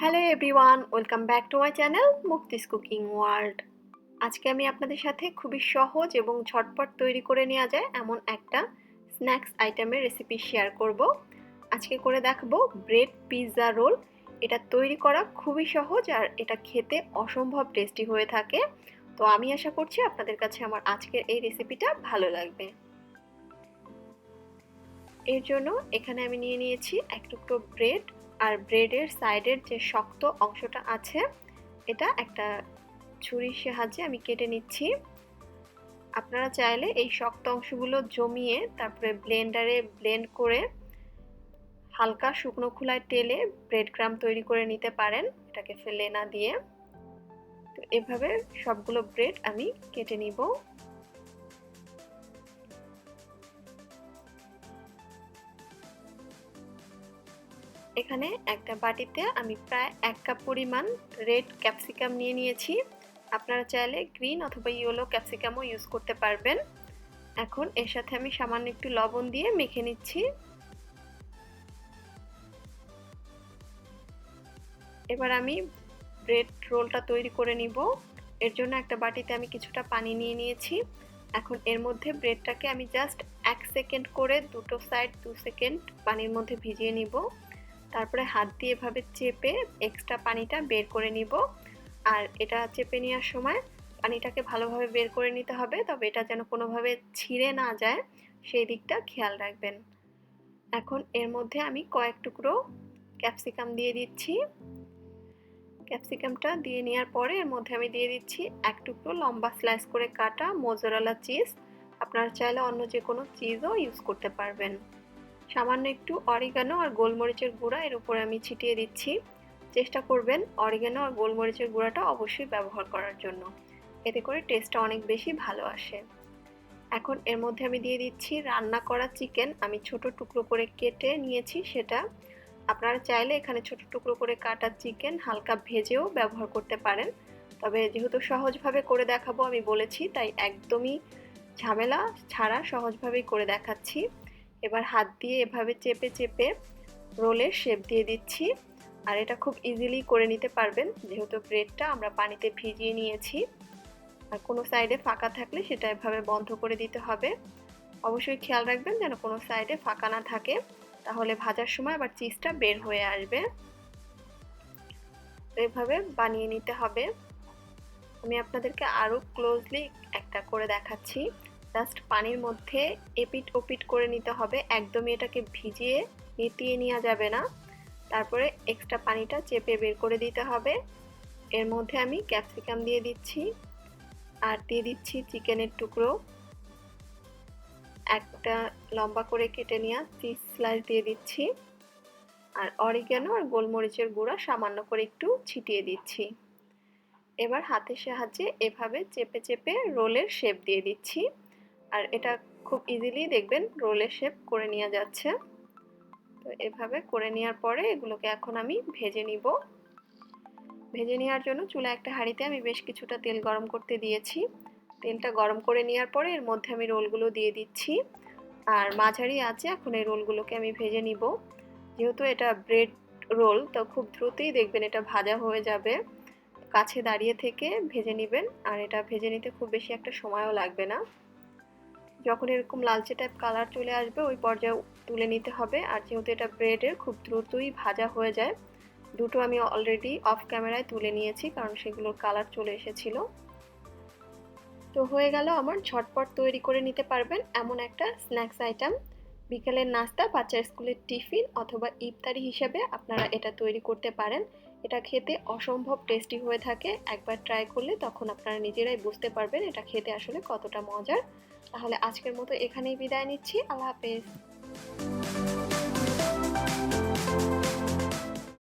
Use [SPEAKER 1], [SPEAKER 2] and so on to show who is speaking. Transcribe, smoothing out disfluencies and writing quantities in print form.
[SPEAKER 1] Hello everyone, welcome back to my channel Mukti's cooking world. আজকে আমি আপনাদের সাথে খুবই সহজ এবং ঝটপট তৈরি করে নেওয়া যায় এমন একটা স্ন্যাক্স আইটেমের রেসিপি শেয়ার করব। আজকে করে দেখাবো ব্রেড পিৎজা রোল। এটা তৈরি করা খুবই সহজ আর এটা খেতে অসম্ভব টেস্টি হয়ে থাকে। তো আমি আশা করছি আপনাদের কাছে আমার আজকের এই রেসিপিটা ভালো লাগবে। এর জন্য এখানে আমি নিয়ে নিয়েছি এক টুকরো ব্রেড, আর ব্রেডের সাইডের যে শক্ত অংশটা আছে এটা একটা ছুরির সাহায্যে আমি কেটে নিচ্ছি। আপনারা চাইলে এই শক্ত অংশগুলো জমিয়ে তারপরে ব্লেন্ডারে ব্লেন্ড করে হালকা শুকনো খোলায় টেলে ব্রেড ক্রাম্ব তৈরি করে নিতে পারেন, এটাকে ফেলে না দিয়ে। তো এভাবে সবগুলো ব্রেড আমি কেটে নিব। এখানে একটা বাটিতে আমি প্রায় 1 কাপ পরিমাণ রেড ক্যাপসিকাম নিয়ে নিয়েছি। আপনারা চাইলে গ্রিন অথবা ইয়েলো ক্যাপসিকামও ইউজ করতে পারবেন। এখন এর সাথে আমি সামান্য একটু লবণ দিয়ে মেখে নিচ্ছি। এবার আমি ব্রেড রোলটা তৈরি করে নিব। এর জন্য একটা বাটিতে আমি কিছুটা পানি নিয়ে নিয়েছি। এখন এর মধ্যে ব্রেডটাকে আমি জাস্ট 1 সেকেন্ড করে দুটো সাইড 2 সেকেন্ড পানির মধ্যে ভিজিয়ে নিব। তারপরে হাত দিয়ে এভাবে চেপে এক্সট্রা পানিটা বের করে নিব। আর এটা চেপে নেওয়ার সময় পানিটাকে ভালোভাবে বের করে নিতে হবে, তবে এটা যেন কোনোভাবে ছিঁড়ে না যায় সেই দিকটা খেয়াল রাখবেন। এখন এর মধ্যে আমি কয়েক টুকরো ক্যাপসিকাম দিয়ে দিচ্ছি। ক্যাপসিকামটা দিয়ে নেওয়ার পরে এর মধ্যে আমি দিয়ে দিচ্ছি এক টুকরো লম্বা স্লাইস করে কাটা মোজারেলা চিজ। আপনারা চাইলে অন্য যে কোনো চিজও ইউজ করতে পারবেন। সামান্য একটু অরিগানো আর গোলমরিচের গুঁড়া এর উপরে আমি ছিটিয়ে দিচ্ছি। চেষ্টা করবেন অরিগানো আর গোলমরিচের গুঁড়াটা অবশ্যই ব্যবহার করার জন্য, এতে করে টেস্টটা অনেক বেশি ভালো আসে। এখন এর মধ্যে আমি দিয়ে দিচ্ছি রান্না করা চিকেন। আমি ছোট টুকরো করে কেটে নিয়েছি সেটা। আপনারা চাইলে এখানে ছোট টুকরো করে কাটা চিকেন হালকা ভেজেও ব্যবহার করতে পারেন, তবে যেহেতু সহজভাবে করে দেখাবো আমি বলেছি, তাই একদমই ঝামেলা ছাড়া সহজভাবেই করে দেখাচ্ছি। এবার হাত দিয়ে এভাবে চেপে চেপে রোলের শেপ দিয়ে দিচ্ছি। আর এটা খুব ইজিলি করে নিতে পারবেন যেহেতু ব্রেডটা আমরা পানিতে ভিজিয়ে নিয়েছি। আর কোনো সাইডে ফাঁকা থাকলে সেটা এভাবে বন্ধ করে দিতে হবে। অবশ্যই খেয়াল রাখবেন যেন কোনো সাইডে ফাঁকা না থাকে, তাহলে ভাজার সময় আবার চিজটা বের হয়ে আসবে। তো এভাবে বানিয়ে নিতে হবে। আমি আপনাদেরকে আরও ক্লোজলি একটা করে দেখাচ্ছি। জাস্ট পানির মধ্যে এপিট ওপিট করে নিতে হবে, একদমই এটাকে ভিজিয়ে নেতিয়ে নেওয়া যাবে না। তারপরে এক্সট্রা পানিটা চেপে বের করে দিতে হবে। এর মধ্যে আমি ক্যাপসিকাম দিয়ে দিচ্ছি আর দিয়ে দিচ্ছি চিকেনের টুকরো, একটা লম্বা করে কেটে নেওয়া চিজ স্লাইস দিয়ে দিচ্ছি, আর অরিগানো আর গোলমরিচের গুঁড়া সামান্য করে একটু ছিটিয়ে দিচ্ছি। এবার হাতের সাহায্যে এভাবে চেপে চেপে রোলের শেপ দিয়ে দিচ্ছি। আর এটা খুব ইজিলি দেখবেন রোলের শেপ করে নেওয়া যাচ্ছে। তো এভাবে করে নেওয়ার পরে এগুলোকে এখন আমি ভেজে নিব। ভেজে নেওয়ার জন্য চুলায় একটা হাঁড়িতে আমি বেশ কিছুটা তেল গরম করতে দিয়েছি। তেলটা গরম করে নেওয়ার পরে এর মধ্যে আমি রোলগুলো দিয়ে দিচ্ছি। আর মাঝারি আঁচে এখন এই রোলগুলোকে আমি ভেজে নিব। যেহেতু এটা ব্রেড রোল, তো খুব দ্রুতই দেখবেন এটা ভাজা হয়ে যাবে। কাছে দাঁড়িয়ে থেকে ভেজে নেবেন, আর এটা ভেজে নিতে খুব বেশি একটা সময়ও লাগবে না। যখন এরকম লালচে টাইপ কালার চলে আসবে ওই পর্যায়ে তুলে নিতে হবে। আর যেহেতু এটা ব্রেডের খুব দ্রুতই ভাজা হয়ে যায়, দুটো আমি অলরেডি অফ ক্যামেরায় তুলে নিয়েছি কারণ সেগুলোর কালার চলে এসেছিল। তো হয়ে গেল আমার ঝটপট তৈরি করে নিতে পারবেন এমন একটা স্ন্যাক্স আইটেম। বিকেলের নাস্তা, বাচ্চার স্কুলের টিফিন অথবা ইফতারি হিসেবে আপনারা এটা তৈরি করতে পারেন। এটা খেতে অসম্ভব টেস্টি হয়ে থাকে। একবার ট্রাই করলে তখন আপনারা নিজেরাই বুঝতে পারবেন এটা খেতে আসলে কতটা মজার। তাহলে আজকের মতো এখানেই বিদায় নিচ্ছি। আল্লাহ হাফেজ।